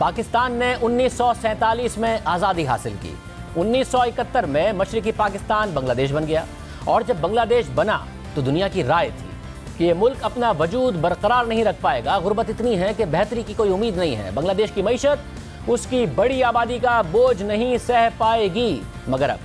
पाकिस्तान ने 1947 में आज़ादी हासिल की। 1971 में मशरिकी पाकिस्तान बांग्लादेश बन गया और जब बांग्लादेश बना तो दुनिया की राय थी कि ये मुल्क अपना वजूद बरकरार नहीं रख पाएगा। गुर्बत इतनी है कि बेहतरी की कोई उम्मीद नहीं है। बांग्लादेश की मईशत उसकी बड़ी आबादी का बोझ नहीं सह पाएगी। मगर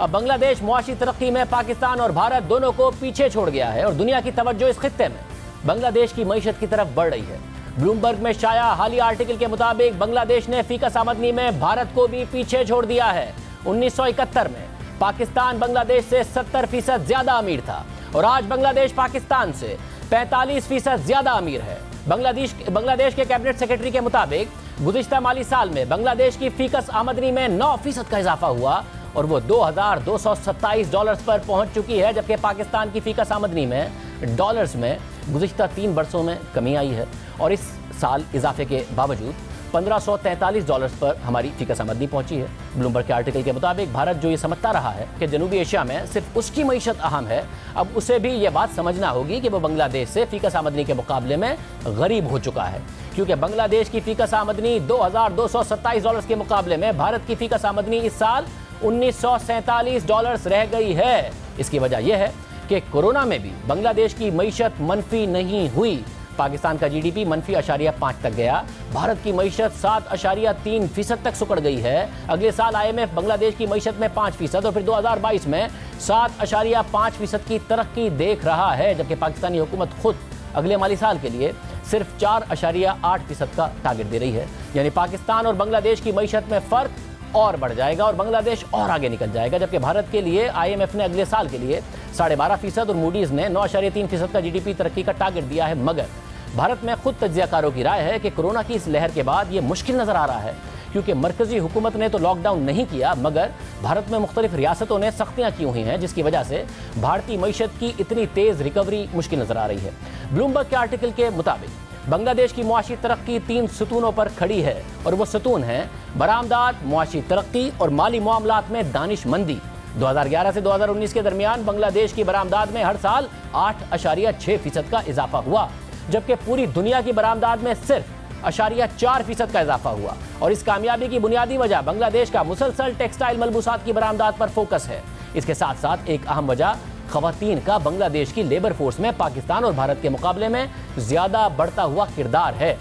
अब बांग्लादेश मुआशी तरक्की में पाकिस्तान और भारत दोनों को पीछे छोड़ गया है और दुनिया की तवज्जो इस खित्ते में बांग्लादेश की मईशत की तरफ बढ़ रही है। ब्लूमबर्ग में शाया हालिया आर्टिकल के मुताबिक बांग्लादेश ने फीकस आमदनी में भारत को भी पीछे छोड़ दिया है। 1971 में पाकिस्तान बांग्लादेश से 70% ज्यादा अमीर था और आज बांग्लादेश पाकिस्तान से 45% ज्यादा अमीर है। बांग्लादेश के कैबिनेट सेक्रेटरी के मुताबिक गुज़िश्ता माली साल में बांग्लादेश की फीकस आमदनी में 9% का इजाफा हुआ और वो $2,227 पर पहुंच चुकी है, जबकि पाकिस्तान की फीकस आमदनी में डॉलर्स में गुज़िश्ता 3 वर्षों में कमी आई है और इस साल इजाफे के बावजूद $1,543 पर हमारी फीकस आमदनी पहुंची है। ब्लूमबर्ग के आर्टिकल के मुताबिक भारत जो ये समझता रहा है कि जनूबी एशिया में सिर्फ उसकी मईशत अहम है, अब उसे भी ये बात समझना होगी कि वो बांग्लादेश से फीकस आमदनी के मुकाबले में गरीब हो चुका है, क्योंकि बांग्लादेश की फीकस आमदनी $2,227 के मुकाबले में भारत की फीकस आमदनी इस साल $1,947 रह गई है। इसकी वजह यह है कि कोरोना में भी बांग्लादेश की मईशत मनफी नहीं हुई। पाकिस्तान का जीडीपी -0.5 तक गया, भारत की मईशत 7.3% तक सुकड़ गई है। अगले साल IMF बांग्लादेश की मईशत में 5% और फिर 2022 में 7.5% की तरक्की देख रहा है, जबकि पाकिस्तानी हुकूमत खुद अगले माली साल के लिए सिर्फ 4.8% का टारगेट दे रही है। यानी पाकिस्तान और बांग्लादेश की मईशत में फर्क और बढ़ जाएगा और बांग्लादेश और आगे निकल जाएगा, जबकि भारत के लिए IMF ने अगले साल के लिए 12.5% और मूडीज ने 9.3% का जीडीपी तरक्की का टारगेट दिया है। मगर भारत में खुद तज्जियाकारों की राय है कि कोरोना की इस लहर के बाद ये मुश्किल नजर आ रहा है, क्योंकि मरकजी हुकूमत ने तो लॉकडाउन नहीं किया मगर भारत में मुख्तलिफ रियासतों ने सख्तियां की हुई हैं, जिसकी वजह से भारतीय मईशत की इतनी तेज रिकवरी मुश्किल नजर आ रही है। ब्लूमबर्ग के आर्टिकल के मुताबिक बांग्लादेश की मुआशी तरक्की 3 सतूनों पर खड़ी है और वो सतून हैं बरामदात, मुआशी तरक्की और माली मामलात में दानिशमंदी। 2011 से 2019 के दरमियान बांग्लादेश की बरामदात में हर साल 8.6% का इजाफा हुआ, जबकि पूरी दुनिया की बरामदात में सिर्फ 0.4% का इजाफा हुआ। और इस कामयाबी की बुनियादी वजह बांग्लादेश का मुसलसल टेक्सटाइल मलबूसात की बरामदात पर फोकस है। इसके साथ साथ एक अहम वजह खवातीन का बांग्लादेश की लेबर फोर्स में पाकिस्तान और भारत के मुकाबले में ज्यादा बढ़ता हुआ किरदार है,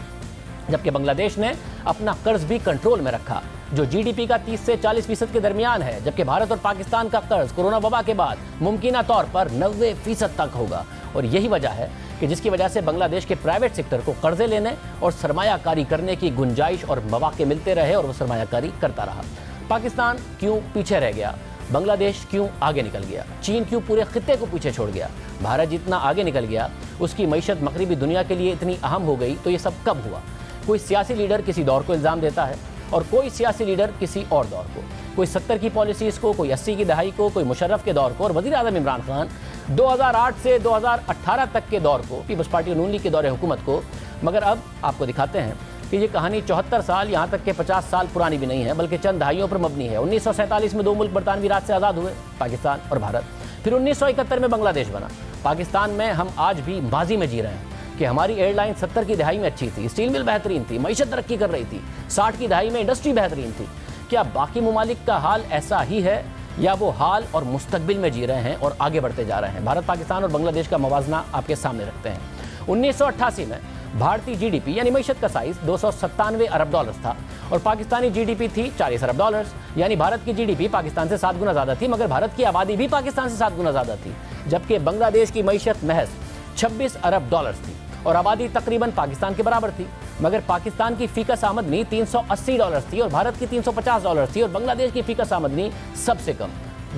जबकि बांग्लादेश ने अपना कर्ज भी कंट्रोल में रखा जो जीडीपी का 30 से 40% के दरमियान है, जबकि भारत और पाकिस्तान का कर्ज कोरोना वबा के बाद मुमकिना तौर पर 90% तक होगा। और यही वजह है कि जिसकी वजह से बांग्लादेश के प्राइवेट सेक्टर को कर्जे लेने और सरमायाकारी करने की गुंजाइश और मौके मिलते रहे और वो सरमायाकारी करता रहा। पाकिस्तान क्यों पीछे रह गया, बांग्लादेश क्यों आगे निकल गया, चीन क्यों पूरे खित्ते को पीछे छोड़ गया, भारत जितना आगे निकल गया उसकी मईशत मगरबी दुनिया के लिए इतनी अहम हो गई, तो ये सब कब हुआ? कोई सियासी लीडर किसी दौर को इल्ज़ाम देता है और कोई सियासी लीडर किसी और दौर को, कोई 70 की पॉलिसीज़ को, कोई 80 की दहाई को, कोई मुशर्रफ के दौर को और वज़ीर आज़म इमरान खान 2008 से 2018 तक के दौर को, पीपल्स पार्टी नून लीग के दौर हुकूमत को। मगर अब आपको दिखाते हैं कि ये कहानी 74 साल यहाँ तक के 50 साल पुरानी भी नहीं है, बल्कि चंद दहाइयों पर मबनी है। 1947 में 2 मुल्क बरतानवी राज से आज़ाद हुए, पाकिस्तान और भारत। फिर 1971 में बांग्लादेश बना। पाकिस्तान में हम आज भी माजी में जी रहे हैं कि हमारी एयरलाइन 70 की दहाई में अच्छी थी, स्टील मिल बेहतरीन थी, मईशत तरक्की कर रही थी, 60 की दहाई में इंडस्ट्री बेहतरीन थी। क्या बाकी ममालिक का हाल ऐसा ही है या वो हाल और मुस्तकबिल में जी रहे हैं और आगे बढ़ते जा रहे हैं? भारत, पाकिस्तान और बांग्लादेश का मवाजना आपके सामने रखते हैं। 1988 में भारतीय जीडीपी यानी मईशत का साइज $297 अरब था और पाकिस्तानी जीडीपी थी $40 अरब। यानी भारत की जीडीपी पाकिस्तान से 7 गुना ज़्यादा थी, मगर भारत की आबादी भी पाकिस्तान से 7 गुना ज़्यादा थी, जबकि बांग्लादेश की मईशत महज $26 अरब थी और आबादी तकरीबन पाकिस्तान के बराबर थी। मगर पाकिस्तान की फीकस आमदनी $380 थी और भारत की $350 थी और बांग्लादेश की फीकस आमदनी सबसे कम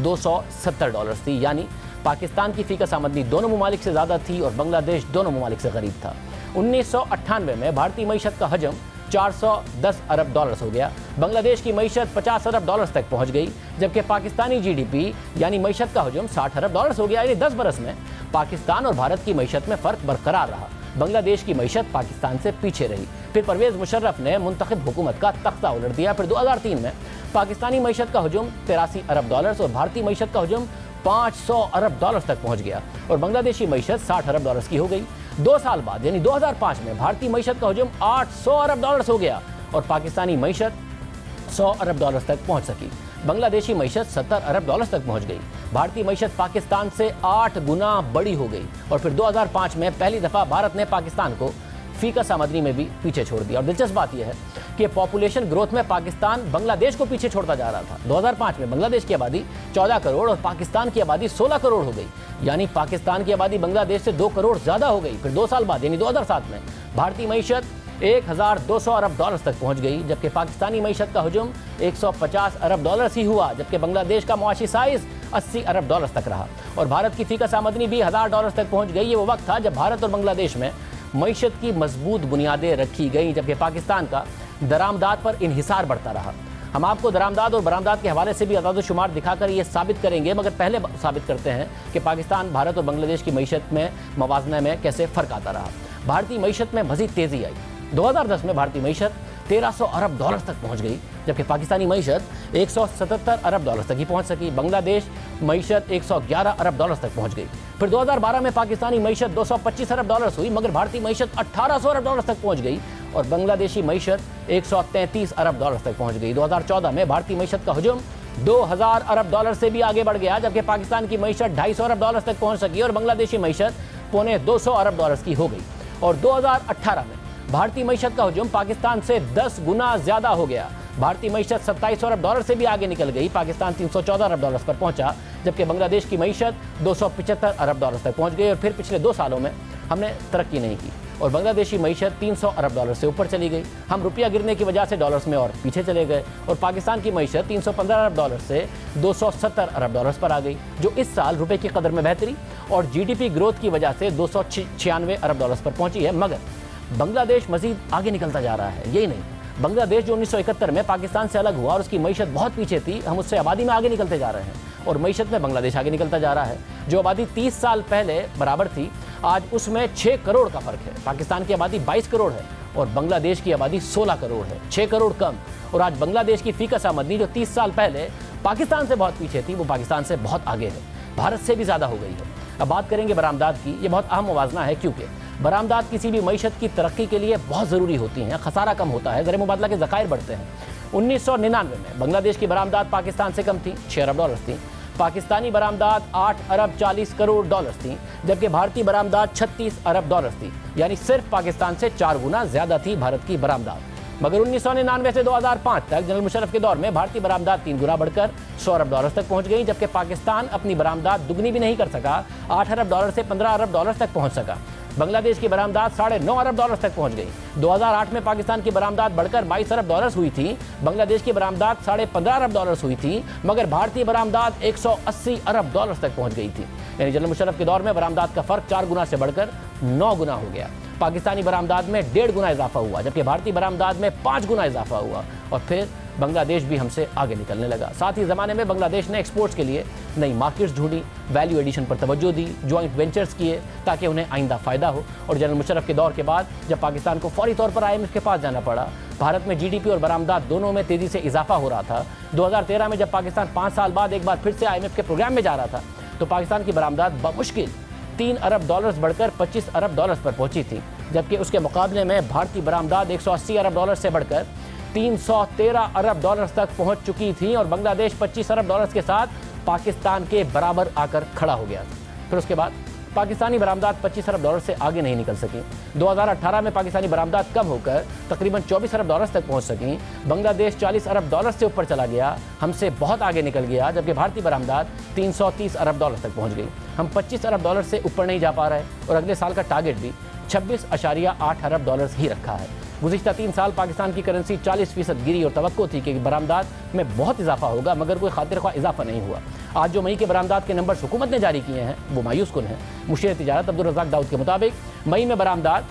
$270 थी। यानी पाकिस्तान की फीकस आमदनी दोनों ममालिक से ज़्यादा थी और बांग्लादेश दोनों ममालिक से गरीब था। 1998 में भारतीय मईशत का हजम $410 अरब हो गया, बांग्लादेश की मईशत $50 अरब तक पहुंच गई, जबकि पाकिस्तानी जीडीपी यानी मईशत का हजम $60 अरब हो गया। यानी 10 बरस में पाकिस्तान और भारत की मईशत में फ़र्क बरकरार रहा। बांग्लादेश की मईशत पाकिस्तान से पीछे रही। फिर परवेज़ मुशर्रफ ने मुंतखब हुकूमत का तख्ता उलट दिया। फिर 2003 में पाकिस्तानी मईशत का हजम $83 अरब और भारतीय मईशत का हजम $500 अरब तक पहुंच गया और बांग्लादेशी मईशत $60 अरब की हो गई। 2 साल बाद यानी 2005 में भारतीय मईशत का हजम $800 अरब हो गया और पाकिस्तानी मईशत 100 अरब डॉलर तक पहुंच सकी। बांग्लादेशी मईशत 70 अरब डॉलर तक पहुंच गई। भारतीय मईशत पाकिस्तान से 8 गुना बड़ी हो गई और फिर 2005 में पहली दफ़ा भारत ने पाकिस्तान को फीकस आमदनी में भी पीछे छोड़ दिया। और दिलचस्प बात यह है कि पॉपुलेशन ग्रोथ में पाकिस्तान बांग्लादेश को पीछे छोड़ता जा रहा था। 2005 में बांग्लादेश की आबादी 14 करोड़ और पाकिस्तान की आबादी 16 करोड़ हो गई, यानी पाकिस्तान की आबादी बांग्लादेश से 2 करोड़ ज़्यादा हो गई। फिर 2 साल बाद यानी 2007 में भारतीय मईशत 1200 अरब डॉलर तक पहुंच गई, जबकि पाकिस्तानी मईशत का हुजूम 150 अरब डॉलर ही हुआ, जबकि बांग्लादेश का मुआशी साइज 80 अरब डॉलर तक रहा। और भारत की फीकस आमदनी भी 1000 डॉलर तक पहुंच गई। ये वो वक्त था जब भारत और बांग्लादेश में मईशत की मजबूत बुनियादें रखी गई, जबकि पाकिस्तान का दरामदाद पर इन्हिसार बढ़ता रहा। हम आपको दरामदाद और बरामदाद के हवाले से भी अदाद शुमार दिखाकर ये साबित करेंगे, मगर पहले साबित करते हैं कि पाकिस्तान, भारत और बांग्लादेश की मईशत में मवाजना में कैसे फ़र्क आता रहा। भारतीय मईशत में मज़ीद तेज़ी आई। 2010 में भारतीय मईशत 1300 अरब डॉलर तक पहुंच गई, जबकि पाकिस्तानी मईशत 177 अरब डॉलर तक ही पहुंच सकी। बांग्लादेश मईशत 111 अरब डॉलर तक पहुंच गई। फिर 2012 में पाकिस्तानी मईशत 225 अरब डॉलर हुई, मगर भारतीय मईशत 1800 अरब डॉलर तक पहुंच गई और बांग्लादेशी मईशत 133 अरब डॉलर तक पहुंच गई। 2014 में भारतीय मईशत का हुजूम 2000 अरब डॉलर से भी आगे बढ़ गया, जबकि पाकिस्तान की मईशत 250 अरब डॉलर तक पहुंच सकी और बांग्लादेशी मईशत 250 अरब डॉलर की हो गई। और 2018 में भारतीय मईशत का हुजूम पाकिस्तान से 10 गुना ज्यादा हो गया। भारतीय मईशत 27 अरब डॉलर से भी आगे निकल गई। पाकिस्तान 314 अरब डॉलर पर पहुंचा, जबकि बांग्लादेश की मईशत 275 अरब डॉलर तक पहुंच गई। और फिर पिछले 2 सालों में हमने तरक्की नहीं की और बांग्लादेशी मईशत 300 अरब डॉलर से ऊपर चली गई। हम रुपया गिरने की वजह से डॉलर्स में और पीछे चले गए और पाकिस्तान की मईशत 315 अरब डॉलर से 270 अरब डॉलर पर आ गई, जो इस साल रुपये की कदर में बेहतरी और GDP ग्रोथ की वजह से 296 अरब डॉलर पर पहुंची है। मगर बांग्लादेश मजीद आगे निकलता जा रहा है। यही नहीं, बांग्लादेश जो 1971 में पाकिस्तान से अलग हुआ और उसकी मईशत बहुत पीछे थी, हम उससे आबादी में आगे निकलते जा रहे हैं और मईशत में बांग्लादेश आगे निकलता जा रहा है। जो आबादी 30 साल पहले बराबर थी, आज उसमें 6 करोड़ का फर्क है। पाकिस्तान की आबादी 22 करोड़ है और बांग्लादेश की आबादी 16 करोड़ है, 6 करोड़ कम। और आज बांग्लादेश की फीकस आमदनी जो 30 साल पहले पाकिस्तान से बहुत पीछे थी, वो पाकिस्तान से बहुत आगे है, भारत से भी ज़्यादा हो गई है। अब बात करेंगे बरामदाद की। ये बहुत अहम मुवाजना है, क्योंकि बरामदाद किसी भी मईशत की तरक्की के लिए बहुत ज़रूरी होती हैं। खसारा कम होता है, ज़र मुबादला के ज़खायर बढ़ते हैं। 1999 में बांग्लादेश की बरामदाद पाकिस्तान से कम थी, 6 अरब डॉलर थी। पाकिस्तानी बरामदाद 8 अरब 40 करोड़ डॉलर थी, जबकि भारतीय बरामदाद 36 अरब डॉलर थी, यानी सिर्फ पाकिस्तान से 4 गुना ज़्यादा थी भारत की बरामदाद। मगर 1999 से 2005 तक जनरल मुशर्रफ के दौर में भारतीय बरामदाद 3 गुना बढ़कर 100 अरब डॉलर तक पहुंच गई, जबकि पाकिस्तान अपनी बरामदाद दुगनी भी नहीं कर सका, 8 अरब डॉलर से 15 अरब डॉलर तक पहुंच सका। बांग्लादेश की बरामदाद 9.5 अरब डॉलर तक पहुंच गई। 2008 में पाकिस्तान की बरामदाद बढ़कर 22 अरब डॉलर हुई थी, बांग्लादेश की बरामदाद 15.5 अरब डॉलर हुई थी, मगर भारतीय बरामदाद 180 अरब डॉलर तक पहुंच गई थी। यानी जनरल मुशर्रफ के दौर में बरामदाद का फर्क 4 गुना से बढ़कर 9 गुना हो गया। पाकिस्तानी बरामदाद में 1.5 गुना इजाफा हुआ, जबकि भारतीय बरामदाद में 5 गुना इजाफा हुआ और फिर बांग्लादेश भी हमसे आगे निकलने लगा। साथ ही ज़माने में बांग्लादेश ने एक्सपोर्ट्स के लिए नई मार्केट्स ढूंढी, वैल्यू एडिशन पर तवज्जो दी, जॉइंट वेंचर्स किए ताकि उन्हें आइंदा फ़ायदा हो। और जनरल मुशर्रफ के दौर के बाद जब पाकिस्तान को फौरी तौर पर IMF के पास जाना पड़ा, भारत में GDP और बरामदाद दोनों में तेज़ी से इजाफा हो रहा था। 2013 में जब पाकिस्तान 5 साल बाद एक बार फिर से IMF के प्रोग्राम में जा रहा था, तो पाकिस्तान की बरामदाद बमुश्किल 3 अरब डॉलर बढ़कर 25 अरब डॉलर पर पहुंची थी, जबकि उसके मुकाबले में भारतीय बरामदाद 180 अरब डॉलर से बढ़कर 313 अरब डॉलर तक पहुंच चुकी थी और बांग्लादेश 25 अरब डॉलर के साथ पाकिस्तान के बराबर आकर खड़ा हो गया था। फिर उसके बाद पाकिस्तानी बरामदाद 25 अरब डॉलर से आगे नहीं निकल सकी। 2018 में पाकिस्तानी बरामदाद कम होकर तकरीबन 24 अरब डॉलर तक पहुंच सकी। बांग्लादेश 40 अरब डॉलर से ऊपर चला गया, हमसे बहुत आगे निकल गया, जबकि भारतीय बरामदाद 330 अरब डॉलर तक पहुंच गई। हम 25 अरब डॉलर से ऊपर नहीं जा पा रहे और अगले साल का टारगेट भी 26.8 अरब डॉलर ही रखा है। गुज़िश्ता 3 साल पाकिस्तान की करेंसी 40% गिरी और तवक्को थी कि बरामदाद में बहुत इजाफा होगा, मगर कोई खातिर ख्वाह इजाफा नहीं हुआ। आज जो मई के बरामदाद के नंबर हुकूमत ने जारी किए हैं वो मायूस कुन हैं। मुशीर तिजारत अब्दुल रज़ाक दाऊद के मुताबिक मई में बरामदाद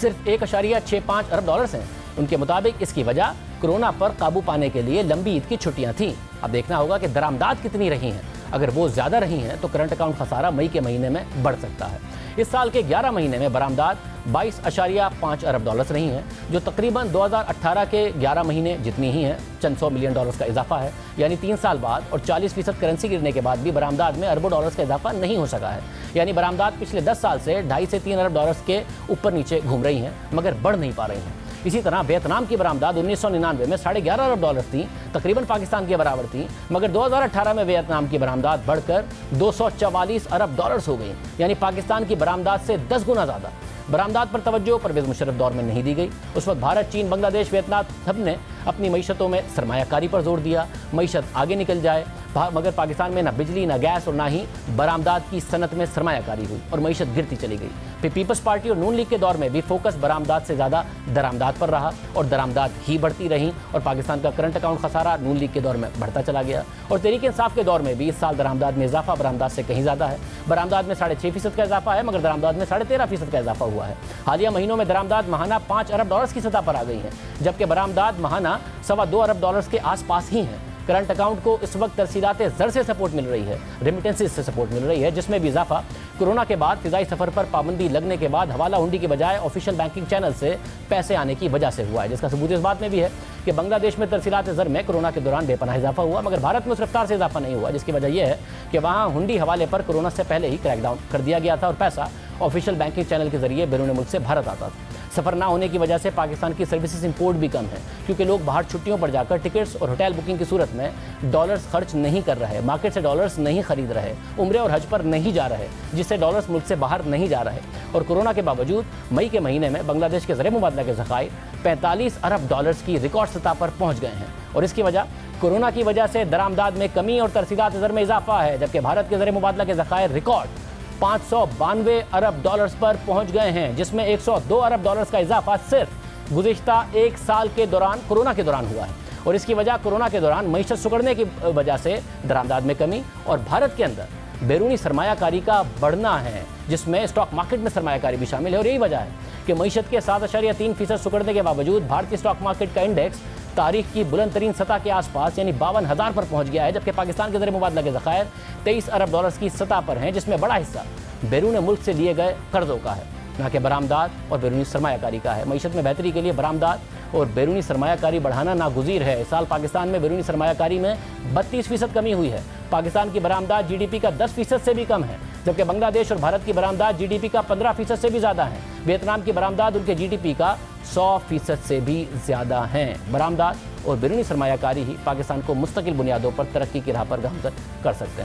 सिर्फ 1.65 अरब डॉलर हैं। उनके मुताबिक इसकी वजह कोरोना पर काबू पाने के लिए लंबी ईद की छुट्टियां थीं। अब देखना होगा कि दरामदाद कितनी रही हैं। अगर वो ज़्यादा रही हैं तो करंट अकाउंट खसारा मई के महीने में बढ़ सकता है। इस साल के 11 महीने में बरामदाद 22.5 अरब डॉलर रही हैं, जो तकरीबन 2018 के 11 महीने जितनी ही हैं। चंद 100 मिलियन डॉलर्स का इजाफा है, यानी 3 साल बाद और 40% करेंसी गिरने के बाद भी बरामदाद में अरबों डॉलर्स का इजाफा नहीं हो सका है। यानी बरामदाद पिछले 10 साल से 2.5 से 3 अरब डॉलर्स के ऊपर नीचे घूम रही हैं, मगर बढ़ नहीं पा रही हैं। इसी तरह वियतनाम की बरामदात 1999 में $11.5 अरब थी, तकरीबन पाकिस्तान के बराबर थी, मगर 2018 में वियतनाम की बरामदात बढ़कर $244 अरब हो गई, यानी पाकिस्तान की बरामदात से 10 गुना ज़्यादा। बरामदात पर तवज्जो परवेज़ मुशर्रफ दौर में नहीं दी गई। उस वक्त भारत, चीन, बांग्लादेश, वियतनाम सब ने अपनी मईशतों में सरमायाकारी पर जोर दिया, मईशत आगे निकल जाए, मगर पाकिस्तान में ना बिजली, ना गैस और ना ही बरामदात की सनत में सरमायाकारी हुई और मईशत गिरती चली गई। फिर पीपल्स पार्टी और नून लीग के दौर में भी फोकस बरामदात से ज़्यादा दरामदात पर रहा और दरामदात ही बढ़ती रहीं और पाकिस्तान का करंट अकाउंट खसारा नून लीग के दौर में बढ़ता चला गया। और तहरीक इंसाफ के दौर में भी इस साल दरामदात में इजाफा बरामदात से कहीं ज़्यादा है। बरामदात में 6.5% का इजाफा है, मगर दरामदात में 13.5% का इजाफा हुआ है। हालिया महीनों में दरामदात महाना $5 अरब की सतह पर आ गई है, जबकि बरामदात महाना $2.25 अरब के आसपास ही हैं। करंट अकाउंट को इस वक्त तरसीलात ज़र से सपोर्ट मिल रही है, रेमिटेंसेस से सपोर्ट मिल रही है, जिसमें भी इजाफा कोरोना के बाद फिजाई सफ़र पर पाबंदी लगने के बाद हवाला हुंडी की बजाय ऑफिशियल बैंकिंग चैनल से पैसे आने की वजह से हुआ है, जिसका सबूत इस बात में भी है कि बांग्लादेश में तरसीलात ज़र में कोरोना के दौरान बेपनाह इजाफा हुआ, मगर भारत में उस रफ्तार से इजाफा नहीं हुआ, जिसकी वजह यह है कि वहाँ हुंडी हवाले पर कोरोना से पहले ही क्रैकडाउन कर दिया गया था और पैसा ऑफिशियल बैंकिंग चैनल के जरिए बैरून मुल्क से भारत आता था। सफ़र ना होने की वजह से पाकिस्तान की सर्विसेज इंपोर्ट भी कम है, क्योंकि लोग बाहर छुट्टियों पर जाकर टिकट्स और होटल बुकिंग की सूरत में डॉलर्स खर्च नहीं कर रहे, मार्केट से डॉलर्स नहीं खरीद रहे, उम्रे और हज पर नहीं जा रहे, जिससे डॉलर्स मुल्क से बाहर नहीं जा रहे। और कोरोना के बावजूद मई के महीने में बांग्लादेश के ज़र मुबादला के ज़खायर $45 अरब की रिकॉर्ड सतह पर पहुँच गए हैं। और इसकी वजह कोरोना की वजह से दरामदाद में कमी और तरसीलात ज़र में इजाफा है, जबकि भारत के ज़र मुबादला के ज़खायर रिकॉर्ड $592 अरब पर पहुंच गए हैं, जिसमें $102 अरब का इजाफा सिर्फ गुज़िश्ता एक साल के दौरान कोरोना के दौरान हुआ है। और इसकी वजह कोरोना के दौरान मईशत सुकड़ने की वजह से दरामदाद में कमी और भारत के अंदर बैरूनी सरमायाकारी का बढ़ना है, जिसमें स्टॉक मार्केट में सरमायाकारी भी शामिल है। और यही वजह है कि मईशत के 7.3% सुकड़ने के बावजूद भारतीय स्टॉक मार्केट का इंडेक्स तारीख की बुलंद तरीन सतह के आसपास यानी 52,000 पर पहुंच गया है, जबकि पाकिस्तान के ज़र मुबादला के ज़खायर $23 अरब की सतह पर हैं, जिसमें बड़ा हिस्सा बैरून मुल्क से लिए गए कर्जों का है, ना कि बरामदात और बैरूनी सरमायाकारी का है। मईशत में बेहतरी के लिए बरामदात और बैरूनी सरमायाकारी बढ़ाना नागुज़ीर है। इस साल पाकिस्तान में बैरूनी सरमायाकारी में 32% कमी हुई है। पाकिस्तान की बरामदात GDP का 10% से भी कम है, जबकि बांग्लादेश और भारत की बरामदात GDP का 15% से भी ज़्यादा है। वियतनाम की बरामदात उनके GDP का 100% से भी ज़्यादा हैं। बरामदात और बैरूनी सरमायाकारी ही पाकिस्तान को मुस्तकिल बुनियादों पर तरक्की की राह पर गामज़न कर सकते हैं।